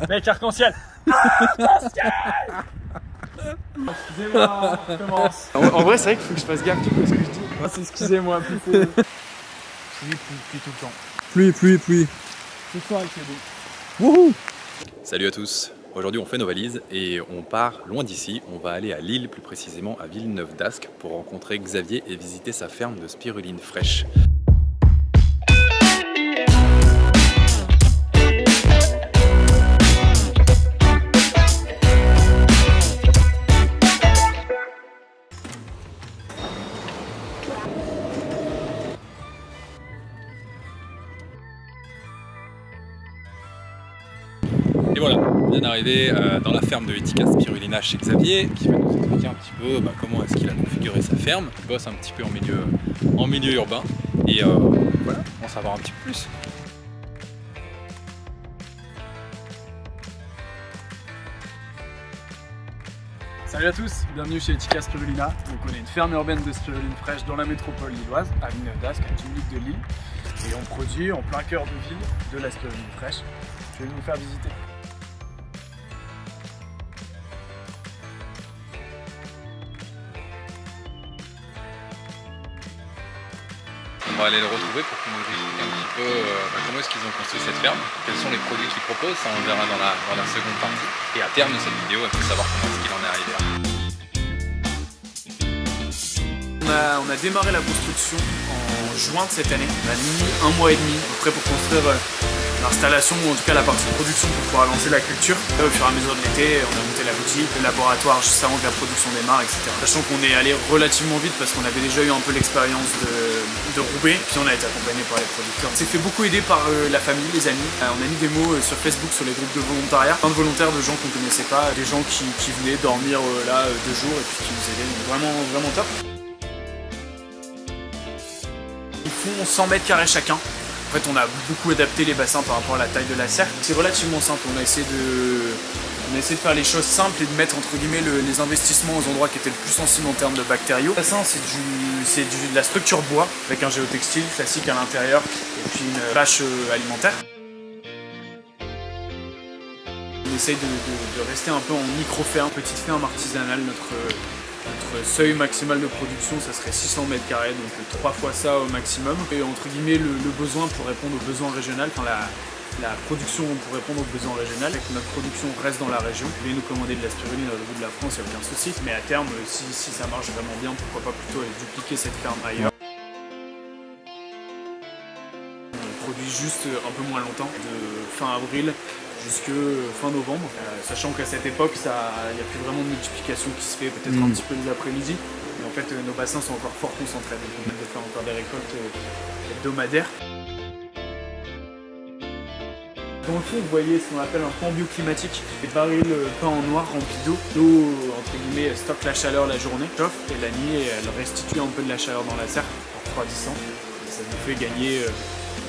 Mec, arc-en-ciel. Arc-en-ciel. Excusez-moi, on recommence. En vrai, c'est vrai qu'il faut que je fasse gaffe du coup à ce que je dis. Excusez-moi, pluie tout le temps. Pluie. Ce soir, il fait beau. Wouhou! Salut à tous. Aujourd'hui on fait nos valises et on part loin d'ici. On va aller à Lille, plus précisément à Villeneuve d'Ascq pour rencontrer Xavier et visiter sa ferme de spiruline fraîche. Et voilà, on vient d'arriver dans la ferme de Etika Spirulina chez Xavier qui va nous expliquer un petit peu comment est-ce qu'il a configuré sa ferme. Il bosse un petit peu en milieu urbain et voilà, on va en savoir un petit peu plus. Salut à tous, bienvenue chez Etika Spirulina. Donc on est une ferme urbaine de spiruline fraîche dans la métropole lilloise, à Villeneuve d'Ascq, à 10 minutes de Lille. Et on produit en plein cœur de ville de la spiruline fraîche. Je vais vous faire visiter. On va aller le retrouver pour qu'il nous explique un petit peu comment est-ce qu'ils ont construit cette ferme, quels sont les produits qu'ils proposent, ça on verra dans la seconde partie. Et à terme de cette vidéo, on peut savoir comment est-ce qu'il en est arrivé là. On a démarré la construction en juin de cette année. On a mis un mois et demi à peu près pour construire l'installation, ou en tout cas la partie production pour pouvoir lancer la culture. Au fur et à mesure de l'été, on a monté la boutique, le laboratoire juste avant que la production démarre, etc. Sachant qu'on est allé relativement vite parce qu'on avait déjà eu un peu l'expérience de Roubaix, puis on a été accompagné par les producteurs. On s'est fait beaucoup aider par la famille, les amis. On a mis des mots sur Facebook, sur les groupes de volontariat. Plein de volontaires, de gens qu'on connaissait pas, des gens qui venaient dormir là 2 jours et puis qui nous aidaient. Donc vraiment top. Ils font 100 mètres carrés chacun. En fait, on a beaucoup adapté les bassins par rapport à la taille de la serre. C'est relativement simple. On a essayé de faire les choses simples et de mettre entre guillemets les investissements aux endroits qui étaient le plus sensibles en termes de bactériaux. Le bassin, c'est de la structure bois avec un géotextile classique à l'intérieur et puis une bâche alimentaire. On essaye de rester un peu en micro-ferme, petite ferme artisanale. Notre seuil maximal de production, ça serait 600 mètres carrés, donc 3 fois ça au maximum. Et entre guillemets, le besoin pour répondre aux besoins régionaux, enfin la production pour répondre aux besoins régionaux, et que notre production reste dans la région. Vous voulez nous commander de la spiruline au bout de la France, il n'y a aucun souci. Mais à terme, si ça marche vraiment bien, pourquoi pas plutôt aller dupliquer cette ferme ailleurs. On produit juste un peu moins longtemps, de fin avril jusque fin novembre, sachant qu'à cette époque, il n'y a plus vraiment de multiplication qui se fait, peut-être un petit peu les après-midi. Mais en fait, nos bassins sont encore fort concentrés, donc on permet de faire encore des récoltes hebdomadaires. Dans le fond, vous voyez ce qu'on appelle un pan bioclimatique, des barils peints en noir remplis d'eau. L'eau, entre guillemets, stocke la chaleur la journée, chauffe, et la nuit, elle restitue un peu de la chaleur dans la serre, en refroidissant. Et ça nous fait gagner...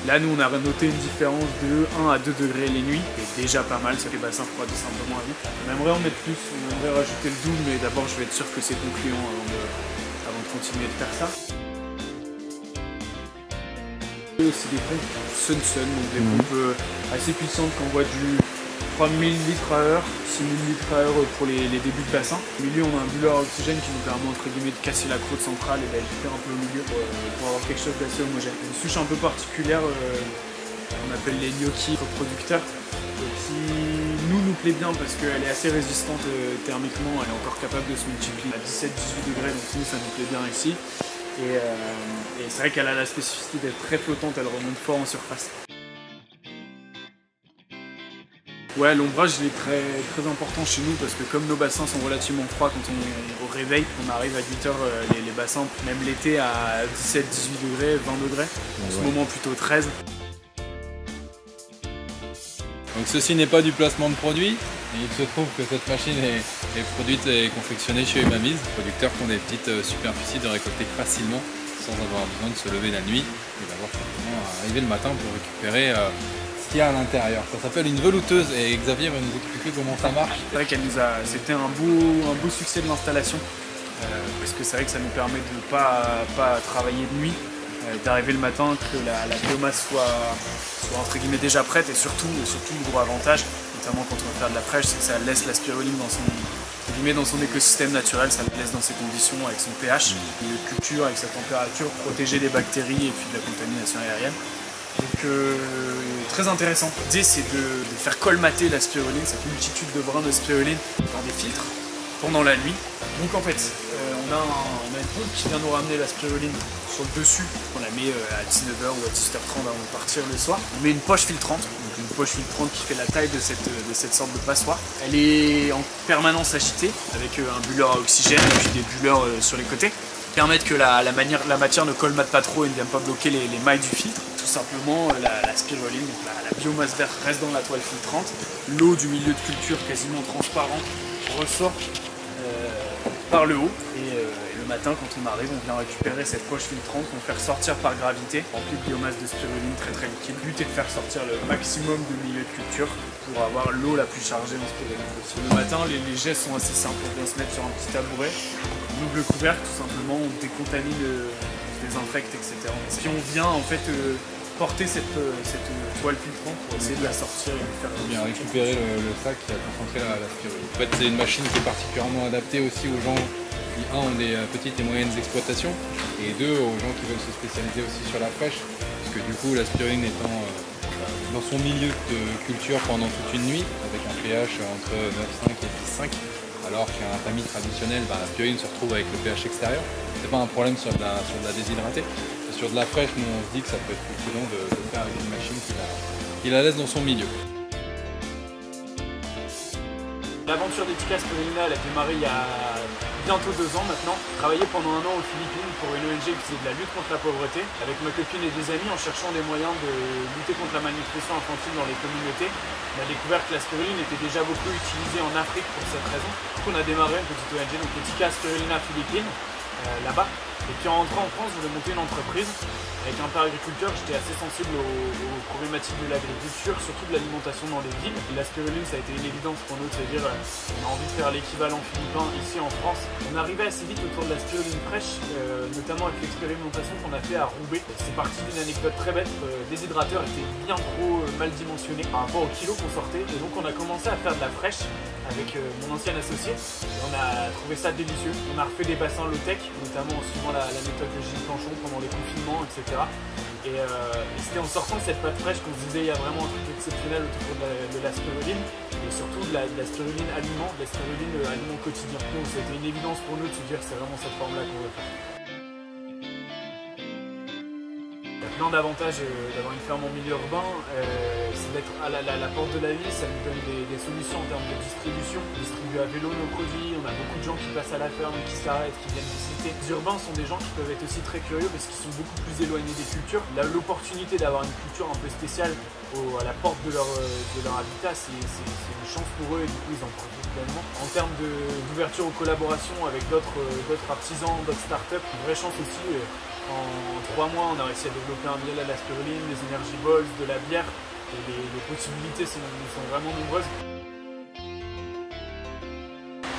Là, nous, on a noté une différence de 1 à 2 degrés les nuits, c'est déjà pas mal, c'est que les bassins refroidissent un peu moins vite. On aimerait en mettre plus, on aimerait rajouter le double, mais d'abord, je vais être sûr que c'est concluant avant de continuer de faire ça. Et aussi des pompes Sun, donc des pompes assez puissantes qui envoient du 3000 litres à heure, 6000 litres à heure pour les débuts de bassin. Au milieu, on a un bulleur à oxygène qui nous permet entre guillemets de casser la croûte centrale et d'agiter un peu au milieu pour avoir quelque chose d'assez homogène. Une souche un peu particulière qu'on appelle les gnocchis reproducteurs qui nous plaît bien parce qu'elle est assez résistante thermiquement, elle est encore capable de se multiplier à 17-18 degrés, donc nous ça nous plaît bien ici. Et c'est vrai qu'elle a la spécificité d'être très flottante, elle remonte fort en surface. Ouais, l'ombrage il est très important chez nous parce que comme nos bassins sont relativement froids quand on réveille, on arrive à 8h les bassins, même l'été à 17-18 degrés, 20 degrés, en ce moment plutôt 13. Donc ceci n'est pas du placement de produit, il se trouve que cette machine est produite et confectionnée chez Umamiz, producteurs qui ont des petites superficies de récolter facilement sans avoir besoin de se lever la nuit et d'avoir simplement à arriver le matin pour récupérer qu'il y a à l'intérieur. Ça s'appelle une velouteuse et Xavier va nous expliquer comment ça marche. C'est vrai c'était un beau succès de l'installation parce que c'est vrai que ça nous permet de ne pas travailler de nuit, d'arriver le matin, que la biomasse soit entre guillemets déjà prête et surtout le gros avantage, notamment quand on va faire de la fraîche, c'est que ça laisse la spiruline dans son écosystème naturel, ça le laisse dans ses conditions avec son pH, de culture, avec sa température, protéger des bactéries et puis de la contamination aérienne. Donc très intéressant. L'idée c'est de faire colmater la spiruline, cette multitude de brins de spiruline dans des filtres pendant la nuit. Donc en fait, on a une pompe qui vient nous ramener la spiruline sur le dessus. On la met à 19h ou à 18h30 avant de partir le soir. On met une poche filtrante, donc une poche filtrante qui fait la taille de cette sorte de passoire. Elle est en permanence agitée avec un bulleur à oxygène et puis des bulleurs sur les côtés. Permettre que la matière ne colmate pas trop et ne vienne pas bloquer les mailles du filtre. Tout simplement, la spiruline, donc la biomasse verte reste dans la toile filtrante. L'eau du milieu de culture quasiment transparente ressort par le haut. Et le matin, quand on arrive, on vient récupérer cette poche filtrante qu'on fait ressortir par gravité, remplie de biomasse de spiruline très liquide. Le but est de faire sortir le maximum de milieu de culture pour avoir l'eau la plus chargée en spiruline possible. Le matin, les gestes sont assez simples. On vient se mettre sur un petit tabouret, on ouvre le couvercle, tout simplement, on décontamine, on désinfecte, etc. Et puis on vient en fait porter cette toile filtrante pour essayer de la sortir et de faire bien récupérer le sac qui a concentré la spiruline. En fait, c'est une machine qui est particulièrement adaptée aussi aux gens qui, ont des petites et moyennes exploitations, et deux, aux gens qui veulent se spécialiser aussi sur la fraîche, parce que du coup, la spiruline étant dans son milieu de culture pendant toute une nuit, avec un pH entre 9,5 et 10,5, alors qu'un tamis traditionnel, la spiruline se retrouve avec le pH extérieur. C'est pas un problème sur de la déshydratée. Et sur de la fraîche, nous on se dit que ça peut être plus prudent de faire avec une machine qui la laisse dans son milieu. L'aventure d'Etica Spirulina, elle a démarré il y a bientôt 2 ans maintenant. J'ai travaillé pendant 1 an aux Philippines pour une ONG qui faisait de la lutte contre la pauvreté, avec ma copine et des amis, en cherchant des moyens de lutter contre la malnutrition infantile dans les communautés. On a découvert que la spiruline était déjà beaucoup utilisée en Afrique pour cette raison. Donc on a démarré une petite ONG, donc Etica Spirulina Philippines, là-bas. Et puis en rentrant en France, je voulais monter une entreprise. Avec un père agriculteur, j'étais assez sensible aux problématiques de l'agriculture, surtout de l'alimentation dans les villes. Et la spiruline, ça a été une évidence pour nous, c'est-à-dire on a envie de faire l'équivalent philippin ici en France. On arrivait assez vite autour de la spiruline fraîche, notamment avec l'expérimentation qu'on a fait à Roubaix. C'est parti d'une anecdote très bête. Les hydrateurs étaient bien trop mal dimensionnés par rapport au kilo qu'on sortait. Et donc on a commencé à faire de la fraîche avec mon ancien associé. Et on a trouvé ça délicieux. On a refait des bassins low-tech, notamment en suivant la méthode de Gilles Planchon pendant les confinements, etc. Et c'était en sortant de cette pâte fraîche qu'on se disait il y a vraiment un truc exceptionnel autour de la spiruline, et surtout de la spiruline aliment, de la spiruline aliment quotidien. Donc c'était une évidence pour nous de se dire c'est vraiment cette forme-là qu'on veut faire. Il y a plein d'avantages d'avoir une ferme en milieu urbain, c'est d'être à la porte de la ville, ça nous donne des solutions en termes de distribution. On distribue à vélo nos produits, on a beaucoup de gens qui passent à la ferme, qui s'arrêtent, qui viennent visiter. Les urbains sont des gens qui peuvent être aussi très curieux parce qu'ils sont beaucoup plus éloignés des cultures. L'opportunité d'avoir une culture un peu spéciale à la porte de leur habitat, c'est une chance pour eux et du coup ils en profitent pleinement. En termes d'ouverture aux collaborations avec d'autres artisans, d'autres startups, une vraie chance aussi. En 3 mois, on a réussi à développer un miel à la spiruline, des energy balls, de la bière. Et les possibilités sont vraiment nombreuses.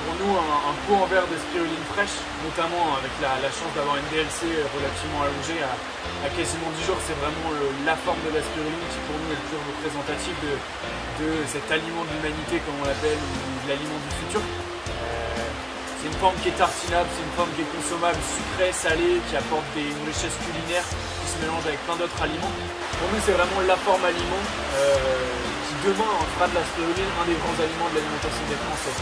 Pour nous, un pot en verre de spiruline fraîche, notamment avec la chance d'avoir une DLC relativement allongée à quasiment 10 jours, c'est vraiment la forme de la spiruline qui pour nous est le plus représentatif de cet aliment de l'humanité, comme on l'appelle, ou de l'aliment du futur. C'est une forme qui est tartinable, c'est une forme qui est consommable, sucrée, salée, qui apporte une richesse culinaire qui se mélange avec plein d'autres aliments. Pour nous, c'est vraiment la forme aliment qui demain fera de la spiruline un des grands aliments de l'alimentation des Français.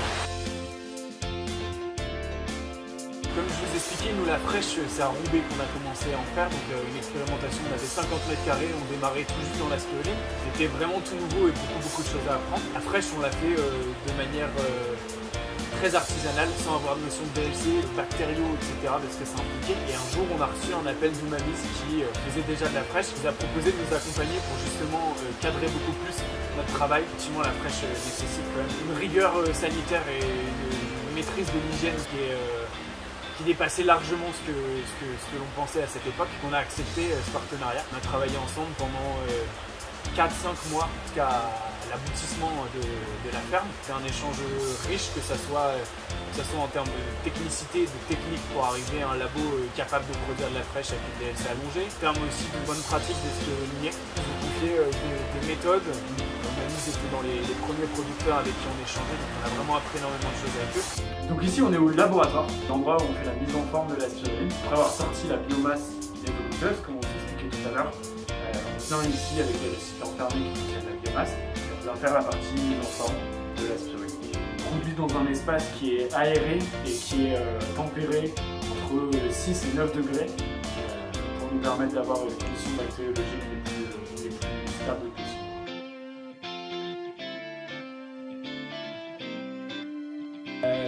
Comme je vous expliquais, nous la fraîche, c'est à Roubaix qu'on a commencé à en faire, donc une expérimentation, on avait 50 mètres carrés, on démarrait tout juste dans la spiruline. C'était vraiment tout nouveau et beaucoup de choses à apprendre. La fraîche, on l'a fait de manière très artisanale, sans avoir de notion de DLC, bactériaux, etc. parce que c'est impliqué. Et un jour, on a reçu un appel d'Umamis qui faisait déjà de la fraîche, qui nous a proposé de nous accompagner pour justement cadrer beaucoup plus notre travail. Effectivement, la fraîche nécessite quand même une rigueur sanitaire et une maîtrise de l'hygiène qui dépassait largement ce que l'on pensait à cette époque. On a accepté ce partenariat. On a travaillé ensemble pendant 4-5 mois jusqu'à l'aboutissement de la ferme. C'est un échange riche, que ce soit en termes de technicité, de technique pour arriver à un labo capable de produire de la fraîche avec une DLC allongée. En termes aussi de bonne pratique de ce lignée. Ils ont confié des méthodes, on a Mamy's était dans les premiers producteurs avec qui on échangeait, donc on a vraiment appris énormément de choses avec eux. Donc ici on est au laboratoire, l'endroit où on fait la mise en forme de la spiruline. Après avoir sorti la biomasse des velouteuses, comme on vous expliquait tout à l'heure, on vient ici avec des récipients fermés qui contiennent la biomasse, et on vient faire la partie mise en forme de la spiruline. Produit dans un espace qui est aéré et qui est tempéré entre 6 et 9 degrés pour nous permettre d'avoir une conditions bactériologiques les plus stables possibles.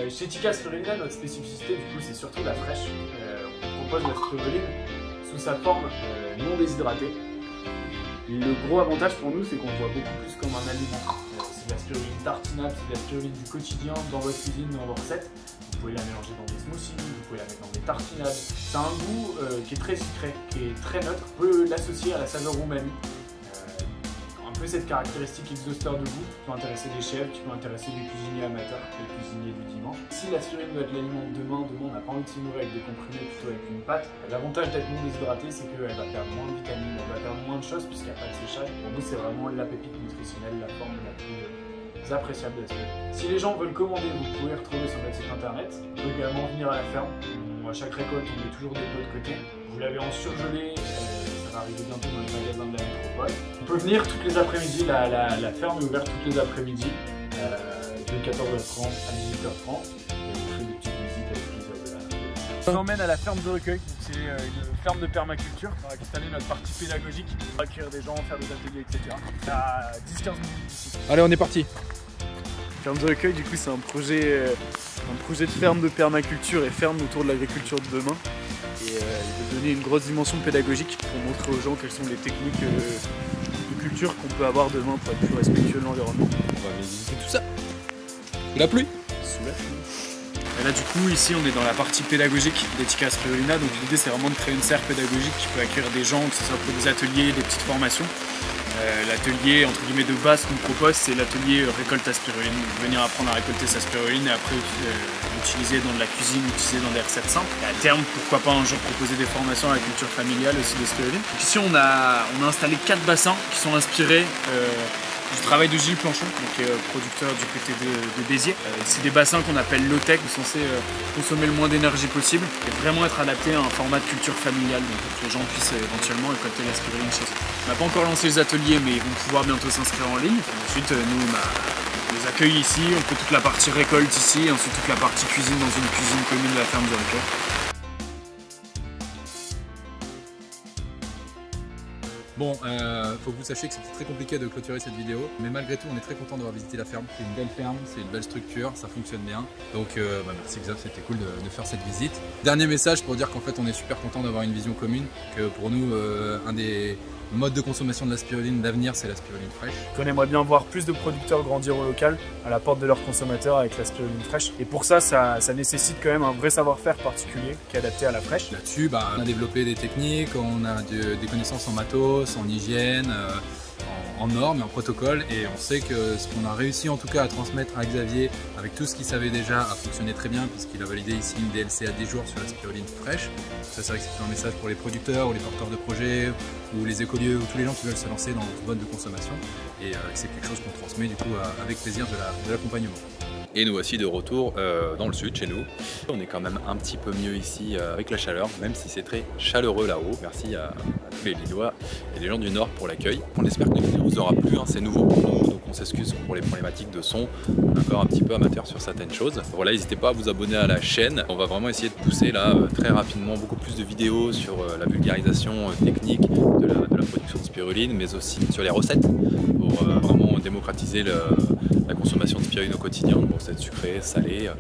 Chez Tikka Spirulina, notre spécificité du coup c'est surtout la fraîche. On propose la spiruline sous sa forme non déshydratée. Le gros avantage pour nous c'est qu'on le voit beaucoup plus comme un aliment. C'est de la spiruline tartinable, c'est de la spiruline du quotidien dans votre cuisine, dans vos recettes. Vous pouvez la mélanger dans des smoothies, vous pouvez la mettre dans des tartinades. Ça a un goût qui est très sucré, qui est très neutre. On peut l'associer à la saveur umami. Un peu cette caractéristique exhausteur de goût qui peut intéresser des chefs, qui peut intéresser des cuisiniers amateurs, des cuisiniers du dimanche. Si la spiruline doit être l'aliment de demain, on n'a pas envie de se nourrir avec des comprimés plutôt avec une pâte. L'avantage d'être non déshydraté, c'est qu'elle va perdre moins de vitamines, elle va perdre moins de choses puisqu'il n'y a pas de séchage. Pour nous, c'est vraiment la pépite nutritionnelle, la forme la plus appréciable de la spiruline. Si les gens veulent commander, vous pouvez retrouver sur notre site internet. Vous pouvez également venir à la ferme. À chaque récolte, on met toujours des pots de côté. Vous l'avez en surgelé. Ça va arriver bientôt dans les magasins de la métropole. On peut venir toutes les après-midi, la ferme est ouverte toutes les après-midi, de 14h30 à 18h30. Et on fait des petites visites avec plaisir de la... On emmène à la ferme de recueil, c'est une ferme de permaculture. On va installer notre partie pédagogique, accueillir des gens, faire des ateliers, etc. À 10-15 minutes d'ici. Allez, on est parti. Ferme de recueil, du coup, c'est un projet de ferme de permaculture et ferme autour de l'agriculture de demain. Et il veut donner une grosse dimension pédagogique pour montrer aux gens quelles sont les techniques de culture qu'on peut avoir demain pour être plus respectueux de l'environnement. On va visiter tout ça. Sous la pluie. Sous la pluie. Et là du coup ici on est dans la partie pédagogique des Tikka Spirulina, donc l'idée c'est vraiment de créer une serre pédagogique qui peut accueillir des gens, que ce soit pour des ateliers, des petites formations. L'atelier entre guillemets de base qu'on propose, c'est l'atelier récolte à spiruline. Venir apprendre à récolter sa spiruline et après l'utiliser dans de la cuisine, l'utiliser dans des recettes simples. Et à terme, pourquoi pas un jour proposer des formations à la culture familiale aussi de spiruline. Donc ici on a installé 4 bassins qui sont inspirés du travail de Gilles Planchon, qui est producteur du côté de Béziers. C'est des bassins qu'on appelle low-tech, censés consommer le moins d'énergie possible et vraiment être adaptés à un format de culture familiale, donc pour que les gens puissent éventuellement récolter la spiruline chez eux. On n'a pas encore lancé les ateliers, mais ils vont pouvoir bientôt s'inscrire en ligne. Ensuite, nous, on les accueille ici, on fait toute la partie récolte ici, et ensuite toute la partie cuisine dans une cuisine commune de la ferme du recueil. Bon, faut que vous sachiez que c'était très compliqué de clôturer cette vidéo, mais malgré tout on est très content d'avoir visité la ferme. C'est une belle ferme, c'est une belle structure, ça fonctionne bien. Donc merci Xav, c'était cool de faire cette visite. Dernier message pour dire qu'en fait on est super content d'avoir une vision commune, que pour nous un des modes de consommation de la spiruline d'avenir c'est la spiruline fraîche. On aimerait bien voir plus de producteurs grandir au local, à la porte de leurs consommateurs avec la spiruline fraîche. Et pour ça, ça nécessite quand même un vrai savoir-faire particulier qui est adapté à la fraîche. Là-dessus, on a développé des techniques, on a des connaissances en matos, en hygiène, en normes et en protocoles, et on sait que ce qu'on a réussi en tout cas à transmettre à Xavier avec tout ce qu'il savait déjà a fonctionné très bien puisqu'il a validé ici une DLC à 10 jours sur la spiruline fraîche. Ça c'est vrai que c'est un message pour les producteurs ou les porteurs de projets ou les écolieux ou tous les gens qui veulent se lancer dans ce mode de consommation, et c'est quelque chose qu'on transmet du coup avec plaisir de l'accompagnement. Et nous voici de retour dans le sud, chez nous. On est quand même un petit peu mieux ici avec la chaleur, même si c'est très chaleureux là-haut. Merci à tous les Lillois et les gens du Nord pour l'accueil. On espère que la vidéo vous aura plu, c'est nouveau pour nous, donc on s'excuse pour les problématiques de son. On est encore un petit peu amateur sur certaines choses. Voilà, n'hésitez pas à vous abonner à la chaîne. On va vraiment essayer de pousser là très rapidement beaucoup plus de vidéos sur la vulgarisation technique de la production de spiruline, mais aussi sur les recettes pour vraiment démocratiser la consommation de spiruline au quotidien, de recettes sucrées, salées,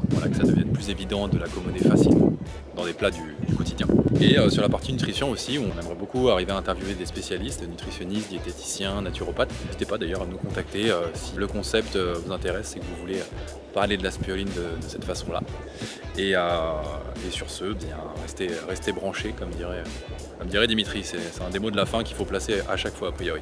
voilà, que ça devienne plus évident de l'accommoder facilement dans des plats du quotidien. Et sur la partie nutrition aussi, on aimerait beaucoup arriver à interviewer des spécialistes, nutritionnistes, diététiciens, naturopathes. N'hésitez pas d'ailleurs à nous contacter si le concept vous intéresse et que vous voulez parler de la spiruline de cette façon-là. Et sur ce, bien, restez branchés, comme dirait Dimitri. C'est un des mots de la fin qu'il faut placer à chaque fois a priori.